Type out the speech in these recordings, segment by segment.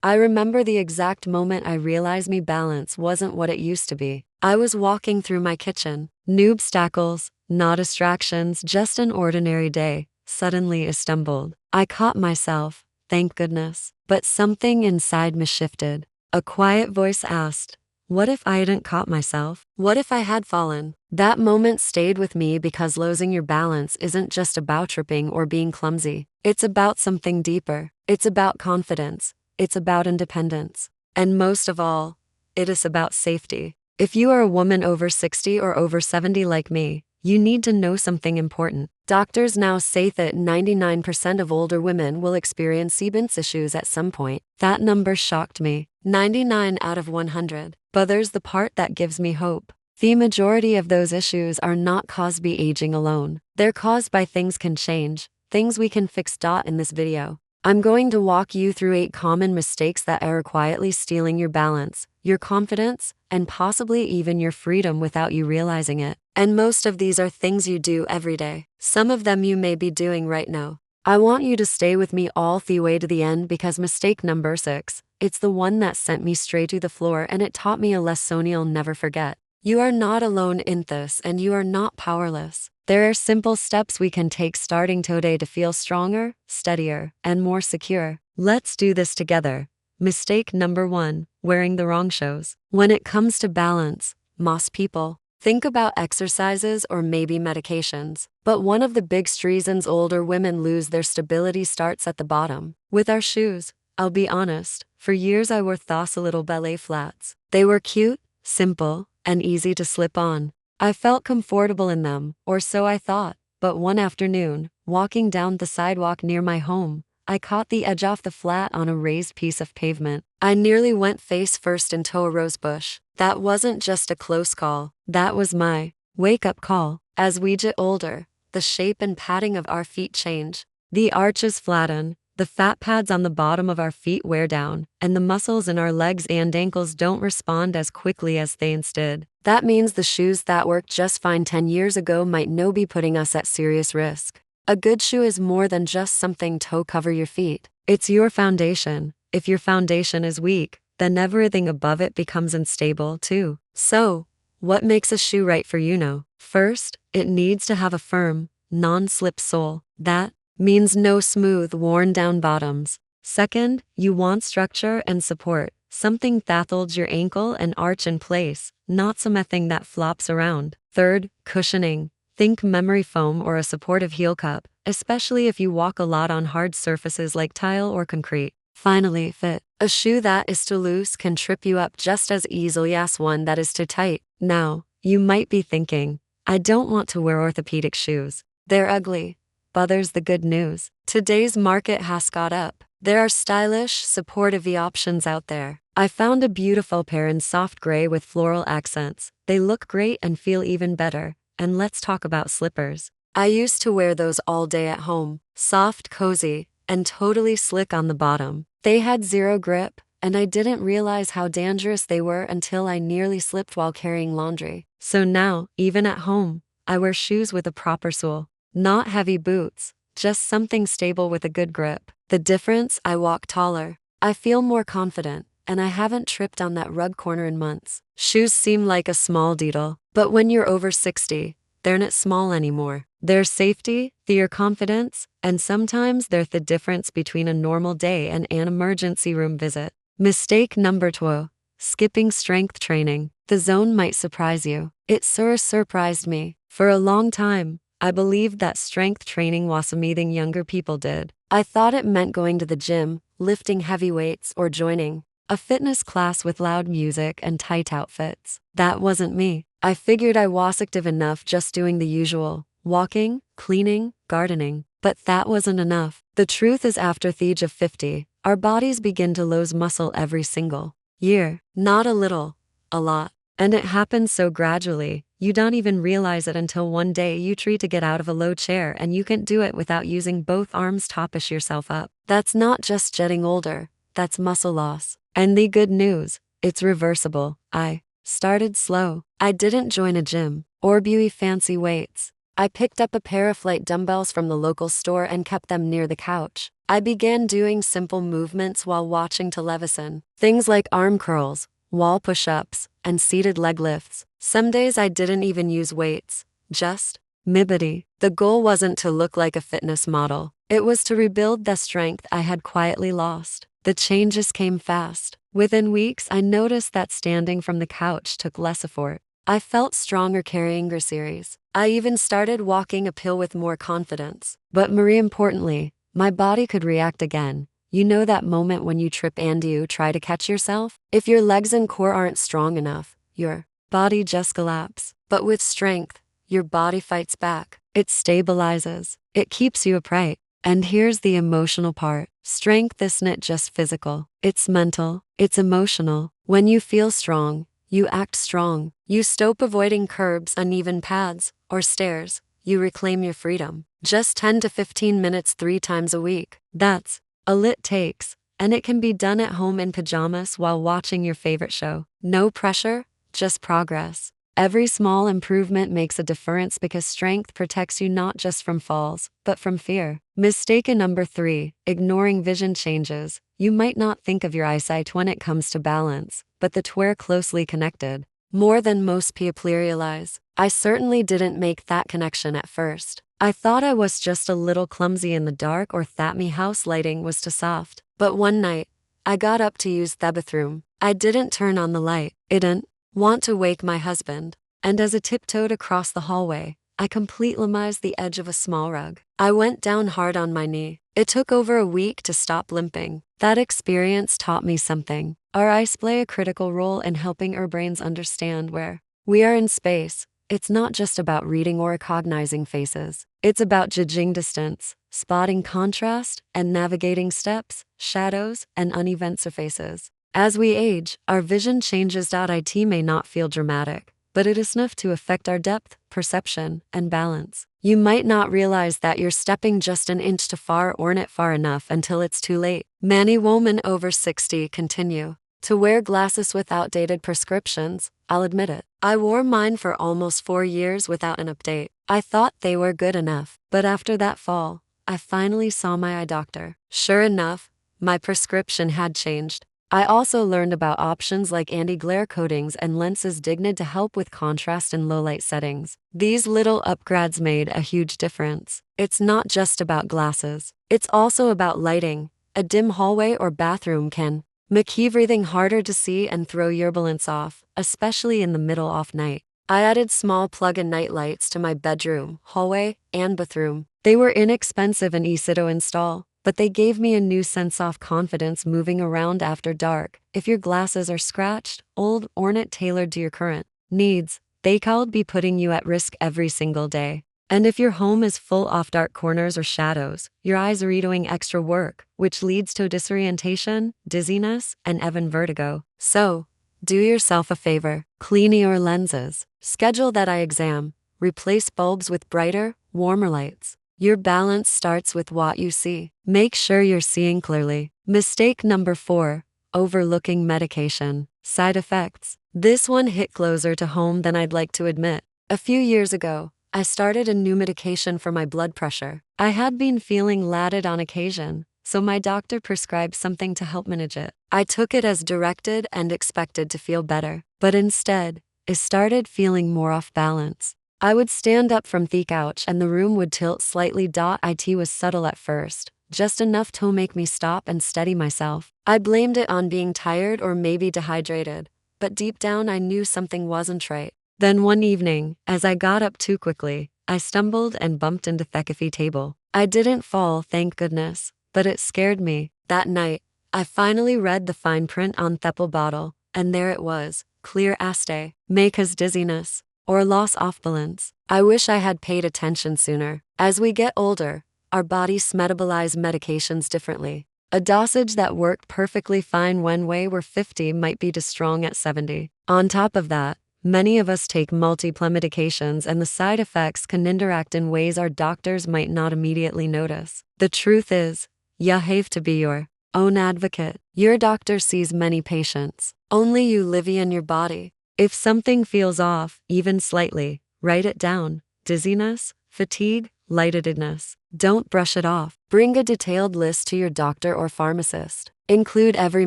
I remember the exact moment I realized me balance wasn't what it used to be. I was walking through my kitchen. No obstacles, no distractions, just an ordinary day. Suddenly I stumbled. I caught myself, thank goodness. But something inside me shifted. A quiet voice asked, what if I hadn't caught myself? What if I had fallen? That moment stayed with me because losing your balance isn't just about tripping or being clumsy. It's about something deeper. It's about confidence. It's about independence. And most of all, it is about safety. If you are a woman over 60 or over 70 like me, you need to know something important. Doctors now say that 99% of older women will experience dizziness issues at some point. That number shocked me. 99 out of 100. But there's the part that gives me hope. The majority of those issues are not caused by aging alone. They're caused by things can change, things we can fix. In this video, I'm going to walk you through 8 common mistakes that are quietly stealing your balance, your confidence, and possibly even your freedom without you realizing it. And most of these are things you do every day. Some of them you may be doing right now. I want you to stay with me all the way to the end because mistake number 6, it's the one that sent me straight to the floor and it taught me a lesson you'll never forget. You are not alone in this and you are not powerless. There are simple steps we can take starting today to feel stronger, steadier, and more secure. Let's do this together. Mistake number 1, wearing the wrong shoes. When it comes to balance, most people think about exercises or maybe medications. But one of the biggest reasons older women lose their stability starts at the bottom. With our shoes, I'll be honest, for years I wore those little ballet flats. They were cute, simple, and easy to slip on. I felt comfortable in them, or so I thought, but one afternoon, walking down the sidewalk near my home, I caught the edge off the flat on a raised piece of pavement. I nearly went face first into a rose bush. That wasn't just a close call, that was my wake-up call. As we get older, the shape and padding of our feet change. The arches flatten, the fat pads on the bottom of our feet wear down, and the muscles in our legs and ankles don't respond as quickly as they once did. That means the shoes that worked just fine 10 years ago might now be putting us at serious risk. A good shoe is more than just something to cover your feet. It's your foundation. If your foundation is weak, then everything above it becomes unstable too. So, what makes a shoe right for you now? First, it needs to have a firm, non-slip sole. That means no smooth, worn-down bottoms. Second, you want structure and support. Something that holds your ankle and arch in place, not something that flops around. Third, cushioning. Think memory foam or a supportive heel cup, especially if you walk a lot on hard surfaces like tile or concrete. Finally, fit. A shoe that is too loose can trip you up just as easily as one that is too tight. Now, you might be thinking, I don't want to wear orthopedic shoes. They're ugly. But there's the good news. Today's market has caught up. There are stylish, supportive options out there. I found a beautiful pair in soft gray with floral accents. They look great and feel even better. And let's talk about slippers. I used to wear those all day at home. Soft, cozy, and totally slick on the bottom. They had zero grip, and I didn't realize how dangerous they were until I nearly slipped while carrying laundry. So now, even at home, I wear shoes with a proper sole. Not heavy boots, just something stable with a good grip. The difference? I walk taller. I feel more confident, and I haven't tripped on that rug corner in months. Shoes seem like a small detail, but when you're over 60, they're not small anymore. They're safety, they're confidence, and sometimes they're the difference between a normal day and an emergency room visit. Mistake number 2, skipping strength training. The zone might surprise you. It surprised me. For a long time, I believed that strength training was something younger people did. I thought it meant going to the gym, lifting heavy weights, or joining a fitness class with loud music and tight outfits. That wasn't me. I figured I was active enough just doing the usual, walking, cleaning, gardening. But that wasn't enough. The truth is after the age of 50, our bodies begin to lose muscle every single year. Not a little, a lot. And it happens so gradually, you don't even realize it until one day you try to get out of a low chair and you can't do it without using both arms to push yourself up. That's not just getting older, that's muscle loss. And the good news, it's reversible. I started slow. I didn't join a gym or buy fancy weights. I picked up a pair of light dumbbells from the local store and kept them near the couch. I began doing simple movements while watching television. Things like arm curls, wall push-ups, and seated leg lifts. Some days I didn't even use weights, just mobility. The goal wasn't to look like a fitness model. It was to rebuild the strength I had quietly lost. The changes came fast. Within weeks, I noticed that standing from the couch took less effort. I felt stronger carrying groceries. I even started walking uphill with more confidence. But more importantly, my body could react again. You know that moment when you trip and you try to catch yourself? If your legs and core aren't strong enough, your body just collapses. But with strength, your body fights back. It stabilizes. It keeps you upright. And here's the emotional part. Strength isn't just physical. It's mental. It's emotional. When you feel strong, you act strong. You stop avoiding curbs, uneven paths, or stairs. You reclaim your freedom. Just 10 to 15 minutes 3 times a week. That's all it takes. And it can be done at home in pajamas while watching your favorite show. No pressure, just progress. Every small improvement makes a difference because strength protects you not just from falls, but from fear. Mistake number 3, ignoring vision changes. You might not think of your eyesight when it comes to balance, but the two are closely connected. More than most people realize. I certainly didn't make that connection at first. I thought I was just a little clumsy in the dark or that my house lighting was too soft. But one night, I got up to use the bathroom. I didn't turn on the light. I didn't want to wake my husband. And as I tiptoed across the hallway, I completely missed the edge of a small rug. I went down hard on my knee. It took over a week to stop limping. That experience taught me something. Our eyes play a critical role in helping our brains understand where we are in space. It's not just about reading or recognizing faces. It's about judging distance, spotting contrast, and navigating steps, shadows, and uneven surfaces. As we age, our vision changes. It may not feel dramatic, but it is enough to affect our depth, perception, and balance. You might not realize that you're stepping just an inch too far or not far enough until it's too late. Many women over 60 continue to wear glasses with outdated prescriptions. I'll admit it. I wore mine for almost 4 years without an update. I thought they were good enough. But after that fall, I finally saw my eye doctor. Sure enough, my prescription had changed. I also learned about options like anti-glare coatings and lenses designed to help with contrast in low-light settings. These little upgrades made a huge difference. It's not just about glasses. It's also about lighting. A dim hallway or bathroom can make you breathing harder to see and throw your balance off, especially in the middle of night. I added small plug-in night lights to my bedroom, hallway, and bathroom. They were inexpensive and easy to install, but they gave me a new sense of confidence moving around after dark. If your glasses are scratched, old, or not tailored to your current needs, they could be putting you at risk every single day. And if your home is full of dark corners or shadows, your eyes are doing extra work, which leads to disorientation, dizziness, and even vertigo. So, do yourself a favor. Clean your lenses. Schedule that eye exam. Replace bulbs with brighter, warmer lights. Your balance starts with what you see. Make sure you're seeing clearly. Mistake number 4, overlooking medication. Side effects. This one hit closer to home than I'd like to admit. A few years ago, I started a new medication for my blood pressure. I had been feeling lighted on occasion, so my doctor prescribed something to help manage it. I took it as directed and expected to feel better, but instead, I started feeling more off balance. I would stand up from the couch and the room would tilt slightly. It was subtle at first, just enough to make me stop and steady myself. I blamed it on being tired or maybe dehydrated, but deep down I knew something wasn't right. Then one evening, as I got up too quickly, I stumbled and bumped into the coffee table. I didn't fall, thank goodness, but it scared me. That night, I finally read the fine print on the bottle, and there it was, clear as day, may cause dizziness or loss of balance. I wish I had paid attention sooner. As we get older, our bodies metabolize medications differently. A dosage that worked perfectly fine when we were 50 might be too strong at 70. On top of that, many of us take multiple medications and the side effects can interact in ways our doctors might not immediately notice. The truth is, you have to be your own advocate. Your doctor sees many patients. Only you live in your body. If something feels off, even slightly, write it down. Dizziness, fatigue, lightheadedness. Don't brush it off. Bring a detailed list to your doctor or pharmacist. Include every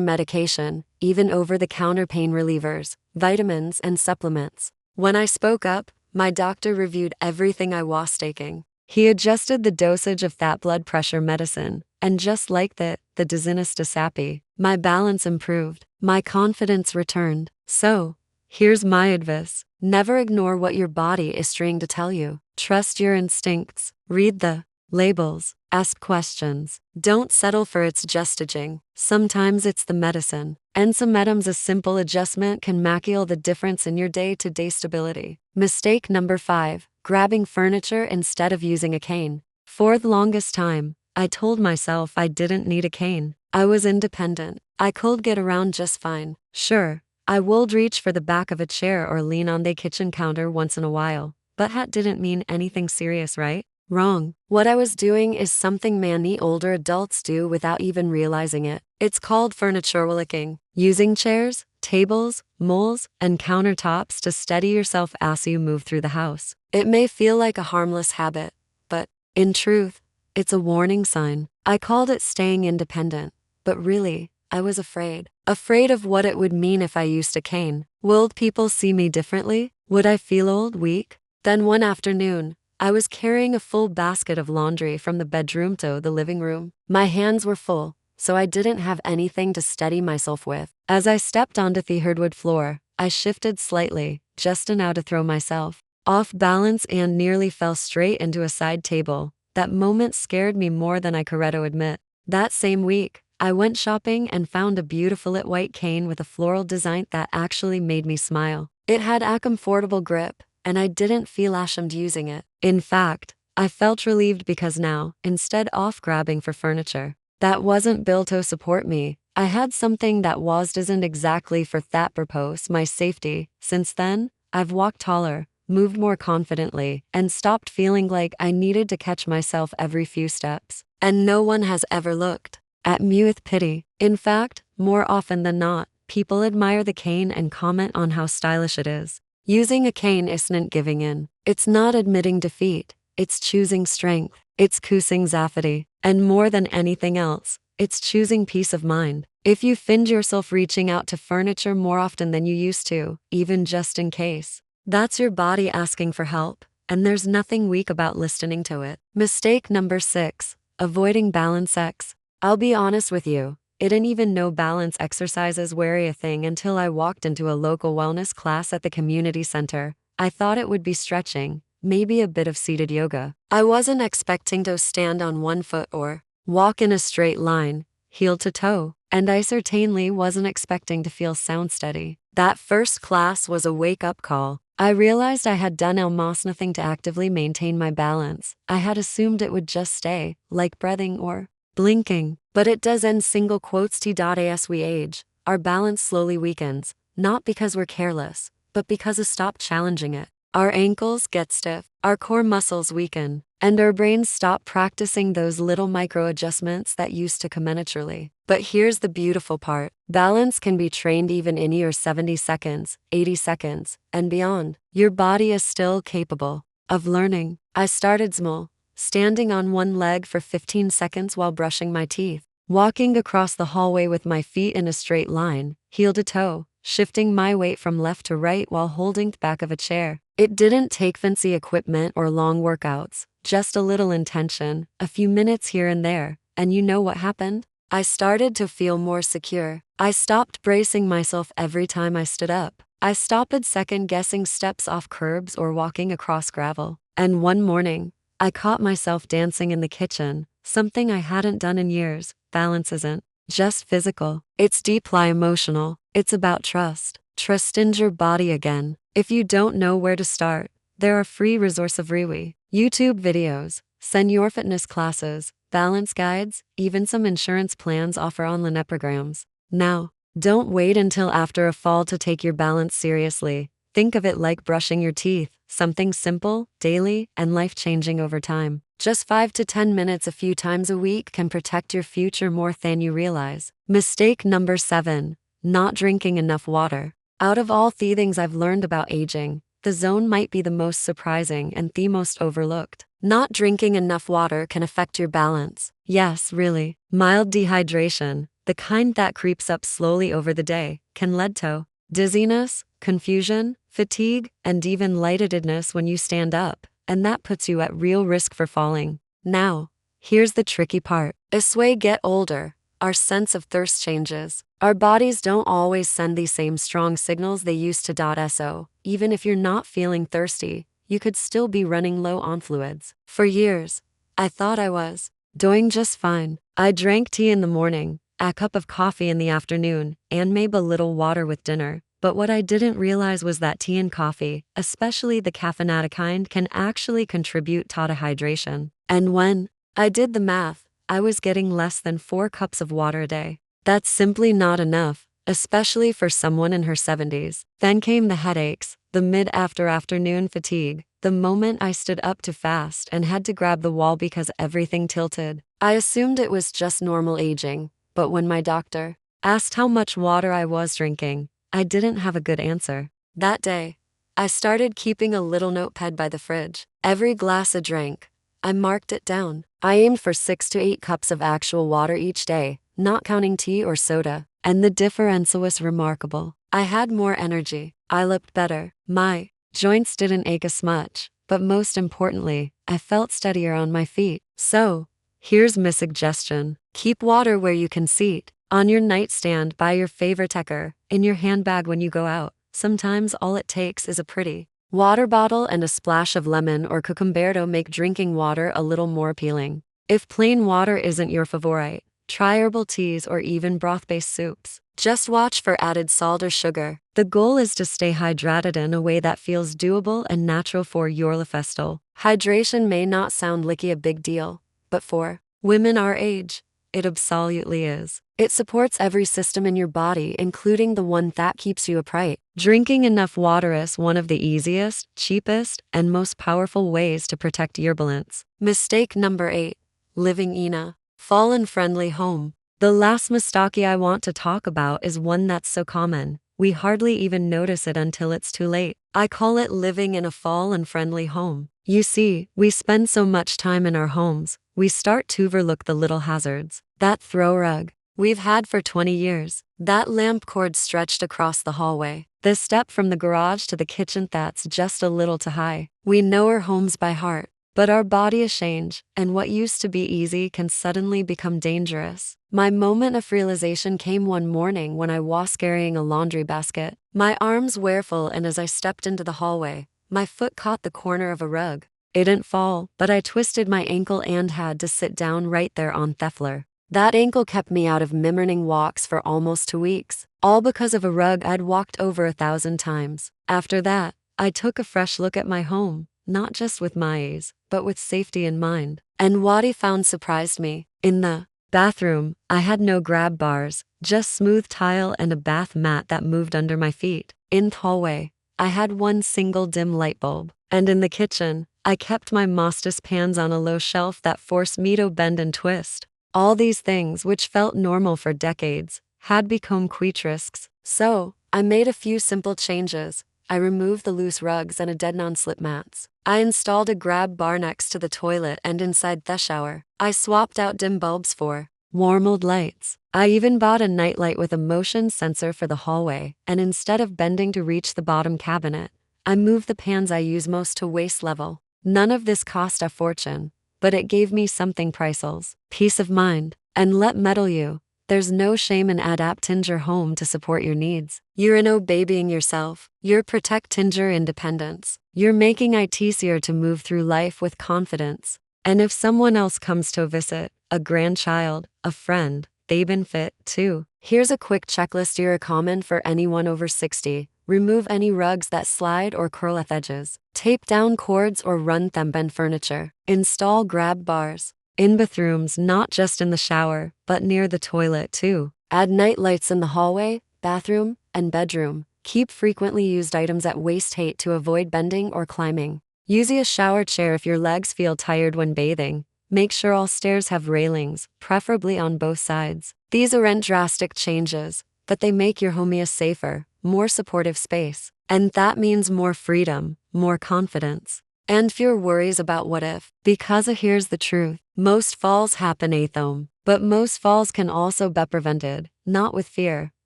medication, even over-the-counter pain relievers, vitamins, and supplements. When I spoke up, my doctor reviewed everything I was taking. He adjusted the dosage of that blood pressure medicine, and just like that, the dizziness disappeared. My balance improved. My confidence returned. So, here's my advice. Never ignore what your body is trying to tell you. Trust your instincts. Read the labels. Ask questions. Don't settle for it's just aging. Sometimes it's the medicine. And sometimes a simple adjustment can make all the difference in your day-to-day stability. Mistake number 5. Grabbing furniture instead of using a cane. For the longest time, I told myself I didn't need a cane. I was independent. I could get around just fine. Sure, I would reach for the back of a chair or lean on the kitchen counter once in a while, but that didn't mean anything serious, right? Wrong. What I was doing is something many older adults do without even realizing it. It's called furniture licking. Using chairs, tables, moles, and countertops to steady yourself as you move through the house. It may feel like a harmless habit, but, in truth, it's a warning sign. I called it staying independent, but really, I was afraid. Afraid of what it would mean if I used a cane. Would people see me differently? Would I feel old, weak? Then one afternoon, I was carrying a full basket of laundry from the bedroom to the living room. My hands were full, so I didn't have anything to steady myself with. As I stepped onto the hardwood floor, I shifted slightly, just enough to throw myself off balance and nearly fell straight into a side table. That moment scared me more than I could admit. That same week, I went shopping and found a beautiful white cane with a floral design that actually made me smile. It had a comfortable grip, and I didn't feel ashamed using it. In fact, I felt relieved because now, instead of grabbing for furniture that wasn't built to support me, I had something that wasn't exactly for that purpose, my safety. Since then, I've walked taller, moved more confidently, and stopped feeling like I needed to catch myself every few steps. And no one has ever looked at me with pity. In fact, more often than not, people admire the cane and comment on how stylish it is. Using a cane isn't giving in. It's not admitting defeat. It's choosing strength. It's choosing safety. And more than anything else, it's choosing peace of mind. If you find yourself reaching out to furniture more often than you used to, even just in case, that's your body asking for help, and there's nothing weak about listening to it. Mistake number 6. Avoiding balance X. I'll be honest with you, I didn't even know balance exercises were a thing until I walked into a local wellness class at the community center. I thought it would be stretching, maybe a bit of seated yoga. I wasn't expecting to stand on one foot or walk in a straight line, heel to toe, and I certainly wasn't expecting to feel sound steady. That first class was a wake-up call. I realized I had done almost nothing to actively maintain my balance. I had assumed it would just stay, like breathing or blinking. But it does end single quotes as we age. Our balance slowly weakens, not because we're careless, but because we stop challenging it. Our ankles get stiff, our core muscles weaken, and our brains stop practicing those little micro adjustments that used to come naturally. But here's the beautiful part. Balance can be trained even in your 70 seconds, 80 seconds, and beyond. Your body is still capable of learning. I started small, standing on one leg for 15 seconds while brushing my teeth, walking across the hallway with my feet in a straight line, heel to toe, shifting my weight from left to right while holding the back of a chair. It didn't take fancy equipment or long workouts, just a little intention, a few minutes here and there, and you know what happened? I started to feel more secure. I stopped bracing myself every time I stood up. I stopped second-guessing steps off curbs or walking across gravel. And one morning, I caught myself dancing in the kitchen, something I hadn't done in years. Balance isn't just physical. It's deeply emotional. It's about trust. Trust in your body again. If you don't know where to start, there are free resources of YouTube videos, senior fitness classes, balance guides, even some insurance plans offer online programs. Now, don't wait until after a fall to take your balance seriously. Think of it like brushing your teeth, something simple, daily, and life-changing over time. Just 5 to 10 minutes a few times a week can protect your future more than you realize. Mistake number 7. Not drinking enough water. Out of all the things I've learned about aging, the zone might be the most surprising and the most overlooked. Not drinking enough water can affect your balance. Yes, really. Mild dehydration, the kind that creeps up slowly over the day, can lead to dizziness, confusion, fatigue, and even lightheadedness when you stand up, and that puts you at real risk for falling. Now, here's the tricky part. As we get older, our sense of thirst changes. Our bodies don't always send these same strong signals they used to. So, even if you're not feeling thirsty, you could still be running low on fluids. For years, I thought I was doing just fine. I drank tea in the morning, a cup of coffee in the afternoon, and maybe a little water with dinner. But what I didn't realize was that tea and coffee, especially the caffeinated kind, can actually contribute to dehydration. And when I did the math, I was getting less than 4 cups of water a day. That's simply not enough, especially for someone in her 70s. Then came the headaches, the mid-afternoon fatigue, the moment I stood up to fast and had to grab the wall because everything tilted. I assumed it was just normal aging, but when my doctor asked how much water I was drinking, I didn't have a good answer. That day, I started keeping a little notepad by the fridge. Every glass I drank, I marked it down. I aimed for 6 to 8 cups of actual water each day, not counting tea or soda, and the difference was remarkable. I had more energy. I looked better. My joints didn't ache as much, but most importantly, I felt steadier on my feet. So, here's my suggestion. Keep water where you can see it. On your nightstand by your favorite tecker, in your handbag when you go out. Sometimes all it takes is a pretty water bottle and a splash of lemon or cucumber to make drinking water a little more appealing. If plain water isn't your favorite, try herbal teas or even broth-based soups. Just watch for added salt or sugar. The goal is to stay hydrated in a way that feels doable and natural for your lifestyle. Hydration may not sound like a big deal, but for women our age, it absolutely is. It supports every system in your body, including the one that keeps you upright. Drinking enough water is one of the easiest, cheapest, and most powerful ways to protect your balance. Mistake number 8. Living in a fallen-friendly home. The last mistake I want to talk about is one that's so common, we hardly even notice it until it's too late. I call it living in a fallen-friendly home. You see, we spend so much time in our homes, we start to overlook the little hazards. That throw rug we've had for 20 years, that lamp cord stretched across the hallway, the step from the garage to the kitchen that's just a little too high. We know our homes by heart, but our body is change, and what used to be easy can suddenly become dangerous. My moment of realization came one morning when I was carrying a laundry basket. My arms were full, and as I stepped into the hallway, my foot caught the corner of a rug. It didn't fall, but I twisted my ankle and had to sit down right there on the floor. That ankle kept me out of morning walks for almost 2 weeks, all because of a rug I'd walked over 1,000 times. After that, I took a fresh look at my home, not just with my eyes, but with safety in mind. And what I found surprised me. In the bathroom, I had no grab bars, just smooth tile and a bath mat that moved under my feet. In the hallway, I had one single dim light bulb. And in the kitchen, I kept my Mostas pans on a low shelf that forced me to bend and twist. All these things, which felt normal for decades, had become quick risks. So, I made a few simple changes. I removed the loose rugs and a dead non-slip mats. I installed a grab bar next to the toilet and inside the shower. I swapped out dim bulbs for warm lights. I even bought a nightlight with a motion sensor for the hallway, and instead of bending to reach the bottom cabinet, I moved the pans I use most to waist level. None of this cost a fortune, but it gave me something priceless, peace of mind. And let me tell you, there's no shame in adapting your home to support your needs. You're no babying yourself. You're protecting your independence. You're making it easier to move through life with confidence. And if someone else comes to visit, a grandchild, a friend, they've been fit too. Here's a quick checklist you're common for anyone over 60. Remove any rugs that slide or curl at edges. Tape down cords or run them bend furniture. Install grab bars in bathrooms, not just in the shower, but near the toilet too. Add night lights in the hallway, bathroom, and bedroom. Keep frequently used items at waist height to avoid bending or climbing. Use a shower chair if your legs feel tired when bathing. Make sure all stairs have railings, preferably on both sides. These aren't drastic changes, but they make your home a safer, more supportive space. And that means more freedom, more confidence, and fewer worries about what if. Because here's the truth. Most falls happen athome, but most falls can also be prevented, not with fear,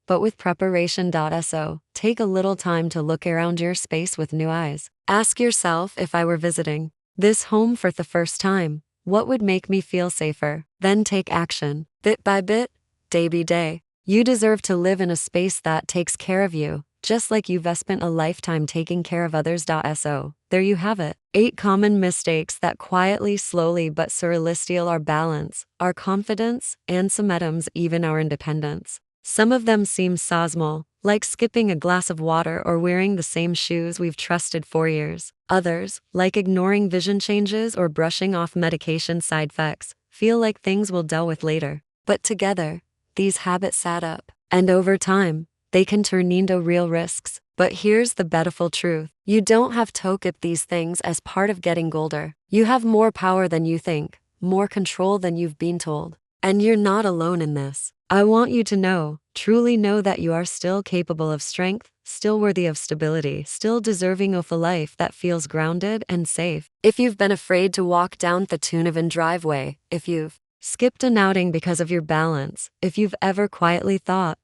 but with preparation. So, take a little time to look around your space with new eyes. Ask yourself, if I were visiting this home for the first time, what would make me feel safer? Then take action, bit by bit, day by day. You deserve to live in a space that takes care of you, just like you've spent a lifetime taking care of others. So, there you have it. 8 common mistakes that quietly, slowly but surely steal our balance, our confidence, and sometimes even our independence. Some of them seem so small, like skipping a glass of water or wearing the same shoes we've trusted for years. Others, like ignoring vision changes or brushing off medication side effects, feel like things we'll deal with later. But together, these habits add up, and over time, they can turn into real risks. But here's the beautiful truth. You don't have to keep these things as part of getting older. You have more power than you think, more control than you've been told. And you're not alone in this. I want you to know, truly know that you are still capable of strength, still worthy of stability, still deserving of a life that feels grounded and safe. If you've been afraid to walk down the Tunavan driveway, if you've skipped an outing because of your balance, if you've ever quietly thought,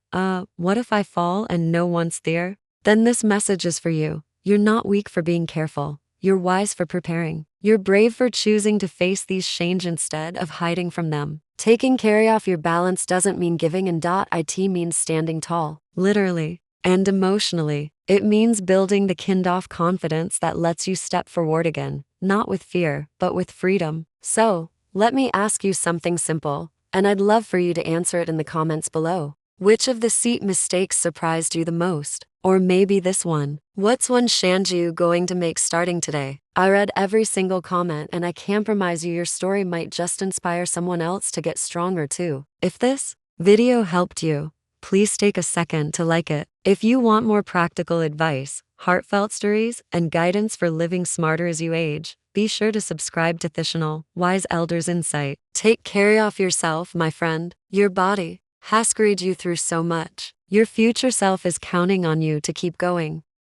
what if I fall and no one's there? Then this message is for you. You're not weak for being careful. You're wise for preparing. You're brave for choosing to face these changes instead of hiding from them. Taking care of your balance doesn't mean giving in. It means standing tall, literally and emotionally. It means building the kind of confidence that lets you step forward again, not with fear, but with freedom. So, let me ask you something simple, and I'd love for you to answer it in the comments below. Which of the seat mistakes surprised you the most? Or maybe this one. What's one change you going to make starting today? I read every single comment, and I can promise you your story might just inspire someone else to get stronger too. If this video helped you, please take a second to like it. If you want more practical advice, heartfelt stories, and guidance for living smarter as you age, be sure to subscribe to Thitional Wise Elders Insight. Take care of yourself, my friend. Your body has carried you through so much. Your future self is counting on you to keep going.